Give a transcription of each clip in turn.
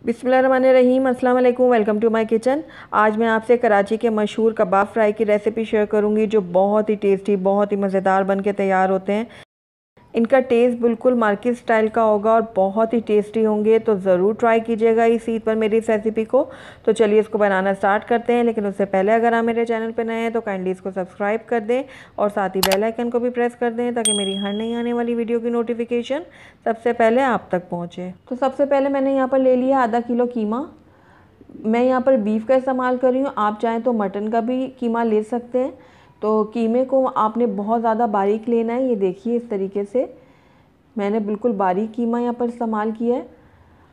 बिस्मिल्लाहिर्रहमानिर्रहीम, अस्सलाम वालेकुम। Welcome to my kitchen. आज मैं आपसे कराची के मशहूर कबाब फ्राई की रेसिपी शेयर करूंगी जो बहुत ही टेस्टी, बहुत ही मज़ेदार बन के तैयार होते हैं। इनका टेस्ट बिल्कुल मार्केट स्टाइल का होगा और बहुत ही टेस्टी होंगे, तो ज़रूर ट्राई कीजिएगा इस ईद पर मेरी इस रेसिपी को। तो चलिए इसको बनाना स्टार्ट करते हैं, लेकिन उससे पहले अगर आप मेरे चैनल पर नए हैं तो काइंडली इसको सब्सक्राइब कर दें और साथ ही बेल आइकन को भी प्रेस कर दें ताकि मेरी हर नई आने वाली वीडियो की नोटिफिकेशन सबसे पहले आप तक पहुँचे। तो सबसे पहले मैंने यहाँ पर ले लिया आधा किलो कीमा। मैं यहाँ पर बीफ का इस्तेमाल कर रही हूँ, आप चाहें तो मटन का भी कीमा ले सकते हैं। तो कीमे को आपने बहुत ज़्यादा बारीक लेना है। ये देखिए इस तरीके से मैंने बिल्कुल बारीक कीमा यहाँ पर इस्तेमाल किया है।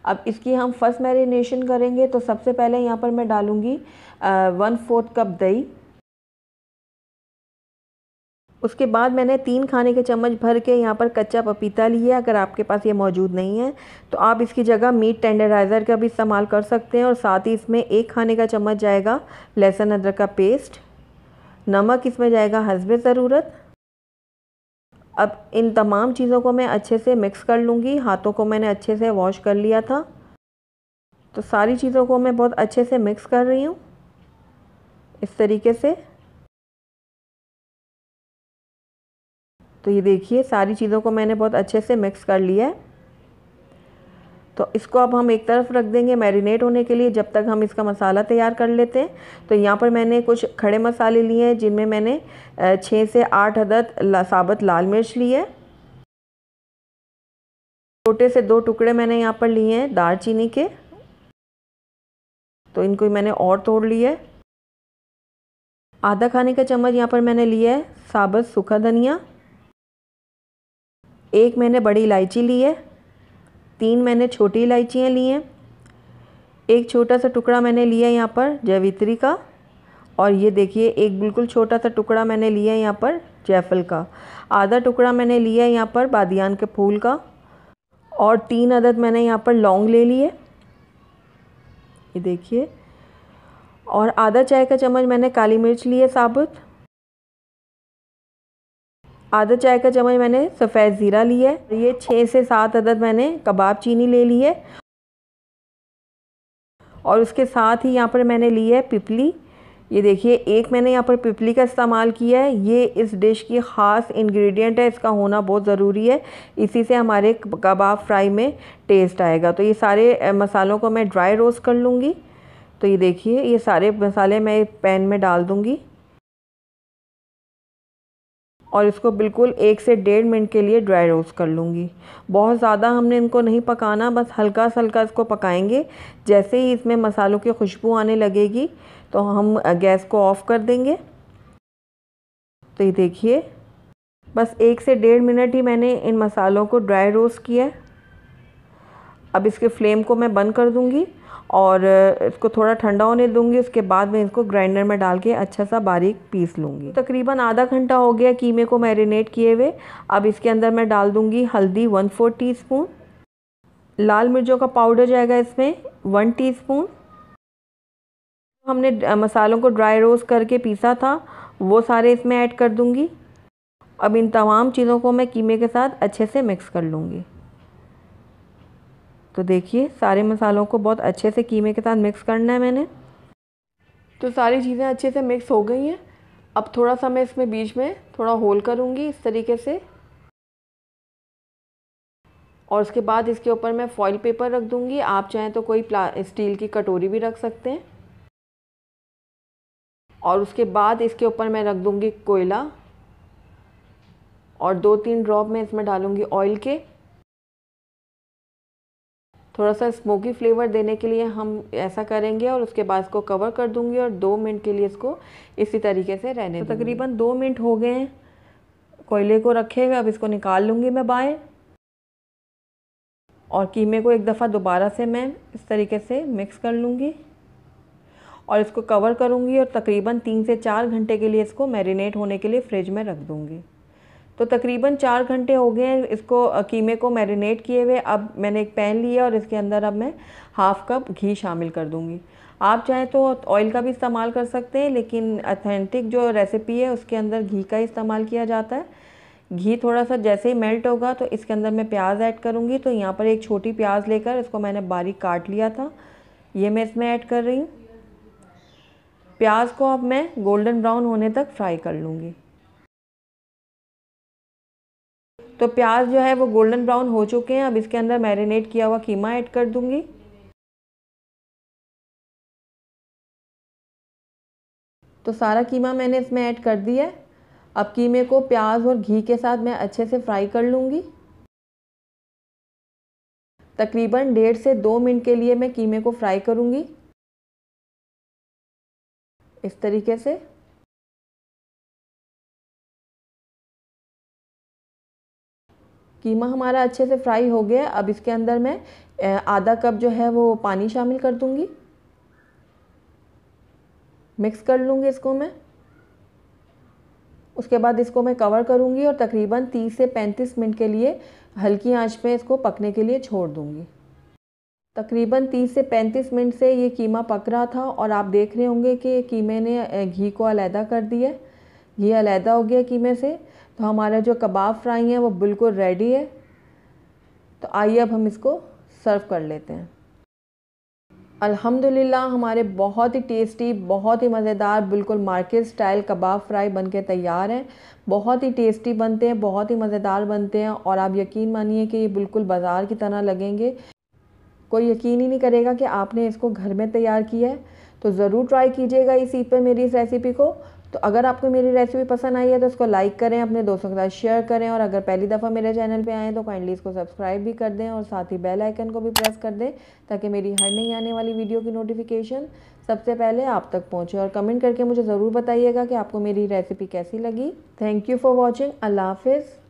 अब इसकी हम फर्स्ट मैरिनेशन करेंगे। तो सबसे पहले यहाँ पर मैं डालूँगी 1/4 कप दही। उसके बाद मैंने 3 खाने के चम्मच भर के यहाँ पर कच्चा पपीता लिया। अगर आपके पास ये मौजूद नहीं है तो आप इसकी जगह मीट टेंडराइज़र का भी इस्तेमाल कर सकते हैं। और साथ ही इसमें 1 खाने का चम्मच जाएगा लहसुन अदरक का पेस्ट। नमक इसमें जाएगा हस्बे ज़रूरत। अब इन तमाम चीज़ों को मैं अच्छे से मिक्स कर लूँगी। हाथों को मैंने अच्छे से वॉश कर लिया था। तो सारी चीज़ों को मैं बहुत अच्छे से मिक्स कर रही हूँ इस तरीके से। तो ये देखिए सारी चीज़ों को मैंने बहुत अच्छे से मिक्स कर लिया है। तो इसको अब हम एक तरफ रख देंगे मैरिनेट होने के लिए, जब तक हम इसका मसाला तैयार कर लेते हैं। तो यहाँ पर मैंने कुछ खड़े मसाले लिए हैं जिनमें मैंने 6 से 8 अदद साबुत लाल मिर्च लिए है। छोटे से 2 टुकड़े मैंने यहाँ पर लिए हैं दालचीनी के, तो इनको मैंने और तोड़ लिया है। आधा खाने का चम्मच यहाँ पर मैंने लिया है साबुत सूखा धनिया। 1 मैंने बड़ी इलायची ली है। 3 मैंने छोटी इलायचियाँ ली हैं। 1 छोटा सा टुकड़ा मैंने लिया है यहाँ पर जावित्री का। और ये देखिए एक बिल्कुल छोटा सा टुकड़ा मैंने लिया है यहाँ पर जायफल का। आधा टुकड़ा मैंने लिया है यहाँ पर बादियान के फूल का। और 3 अदद मैंने यहाँ पर लौंग ले लिए, ये देखिए। और आधा चाय का चम्मच मैंने काली मिर्च ली है साबुत। आधा चाय का चम्मच मैंने सफ़ेद ज़ीरा लिया है। ये 6 से 7 अदद मैंने कबाब चीनी ले ली है। और उसके साथ ही यहाँ पर मैंने ली है पिपली। ये देखिए 1 मैंने यहाँ पर पिपली का इस्तेमाल किया है। ये इस डिश की ख़ास इंग्रेडिएंट है, इसका होना बहुत ज़रूरी है। इसी से हमारे कबाब फ्राई में टेस्ट आएगा। तो ये सारे मसालों को मैं ड्राई रोस्ट कर लूँगी। तो ये देखिए ये सारे मसाले मैं पैन में डाल दूँगी और इसको बिल्कुल 1 से 1.5 मिनट के लिए ड्राई रोस्ट कर लूँगी। बहुत ज़्यादा हमने इनको नहीं पकाना, बस हल्का सा हल्का इसको पकाएंगे। जैसे ही इसमें मसालों की खुशबू आने लगेगी तो हम गैस को ऑफ़ कर देंगे। तो ये देखिए बस 1 से 1.5 मिनट ही मैंने इन मसालों को ड्राई रोस्ट किया है। अब इसके फ्लेम को मैं बंद कर दूँगी और इसको थोड़ा ठंडा होने दूँगी। उसके बाद मैं इसको ग्राइंडर में डाल के अच्छा सा बारीक पीस लूँगी। तकरीबन आधा घंटा हो गया कीमे को मैरिनेट किए हुए। अब इसके अंदर मैं डाल दूँगी हल्दी 1/4 टीस्पून। लाल मिर्चों का पाउडर जाएगा इसमें 1 टीस्पून। हमने मसालों को ड्राई रोस्ट करके पीसा था वो सारे इसमें ऐड कर दूँगी। अब इन तमाम चीज़ों को मैं कीमे के साथ अच्छे से मिक्स कर लूँगी। तो देखिए सारे मसालों को बहुत अच्छे से कीमे के साथ मिक्स करना है मैंने। तो सारी चीज़ें अच्छे से मिक्स हो गई हैं। अब थोड़ा सा मैं इसमें बीच में थोड़ा होल करूँगी इस तरीके से। और उसके बाद इसके ऊपर मैं फॉइल पेपर रख दूँगी। आप चाहें तो कोई स्टील की कटोरी भी रख सकते हैं। और उसके बाद इसके ऊपर मैं रख दूँगी कोयला और 2-3 ड्रॉप मैं इसमें डालूँगी ऑयल के। थोड़ा सा स्मोकी फ्लेवर देने के लिए हम ऐसा करेंगे। और उसके बाद इसको कवर कर दूंगी और 2 मिनट के लिए इसको इसी तरीके से रहने दूंगी। तो तकरीबन 2 मिनट हो गए हैं कोयले को रखे हुए। अब इसको निकाल लूँगी मैं बाहर और कीमे को एक दफ़ा दोबारा से मैं इस तरीके से मिक्स कर लूँगी और इसको कवर करूँगी और तकरीबन 3 से 4 घंटे के लिए इसको मैरिनेट होने के लिए फ्रिज में रख दूँगी। तो तकरीबन 4 घंटे हो गए हैं इसको कीमे को मैरिनेट किए हुए। अब मैंने एक पैन लिया और इसके अंदर अब मैं हाफ़ कप घी शामिल कर दूंगी। आप चाहें तो ऑयल का भी इस्तेमाल कर सकते हैं, लेकिन ऑथेंटिक जो रेसिपी है उसके अंदर घी का इस्तेमाल किया जाता है। घी थोड़ा सा जैसे ही मेल्ट होगा तो इसके अंदर मैं प्याज ऐड करूँगी। तो यहाँ पर एक छोटी प्याज लेकर इसको मैंने बारीक काट लिया था, ये मैं इसमें ऐड कर रही हूँ। प्याज को अब मैं गोल्डन ब्राउन होने तक फ्राई कर लूँगी। तो प्याज जो है वो गोल्डन ब्राउन हो चुके हैं। अब इसके अंदर मैरिनेट किया हुआ कीमा ऐड कर दूँगी। तो सारा कीमा मैंने इसमें ऐड कर दिया है। अब कीमे को प्याज और घी के साथ मैं अच्छे से फ्राई कर लूँगी। तकरीबन 1.5 से 2 मिनट के लिए मैं कीमे को फ्राई करूँगी इस तरीके से। कीमा हमारा अच्छे से फ्राई हो गया। अब इसके अंदर मैं आधा कप जो है वो पानी शामिल कर दूँगी। मिक्स कर लूँगी इसको मैं। उसके बाद इसको मैं कवर करूँगी और तकरीबन 30 से 35 मिनट के लिए हल्की आंच पे इसको पकने के लिए छोड़ दूँगी। तकरीबन 30 से 35 मिनट से ये कीमा पक रहा था और आप देख रहे होंगे कि कीमे ने घी को अलहदा कर दिया। घी अलहदा हो गया कीमे से। तो हमारा जो कबाब फ्राई है वो बिल्कुल रेडी है। तो आइए अब हम इसको सर्व कर लेते हैं। अल्हम्दुलिल्लाह हमारे बहुत ही टेस्टी, बहुत ही मज़ेदार, बिल्कुल मार्केट स्टाइल कबाब फ्राई बनके तैयार हैं। बहुत ही टेस्टी बनते हैं, बहुत ही मज़ेदार बनते हैं और आप यकीन मानिए कि ये बिल्कुल बाज़ार की तरह लगेंगे। कोई यकीन ही नहीं करेगा कि आपने इसको घर में तैयार किया है। तो ज़रूर ट्राई कीजिएगा इस ईद पर मेरी इस रेसिपी को। तो अगर आपको मेरी रेसिपी पसंद आई है तो इसको लाइक करें, अपने दोस्तों के साथ शेयर करें और अगर पहली दफ़ा मेरे चैनल पे आए हैं तो काइंडली इसको सब्सक्राइब भी कर दें और साथ ही बेल आइकन को भी प्रेस कर दें ताकि मेरी हर नई आने वाली वीडियो की नोटिफिकेशन सबसे पहले आप तक पहुँचे। और कमेंट करके मुझे ज़रूर बताइएगा कि आपको मेरी रेसिपी कैसी लगी। Thank you for watching. अल्लाह हाफिज़।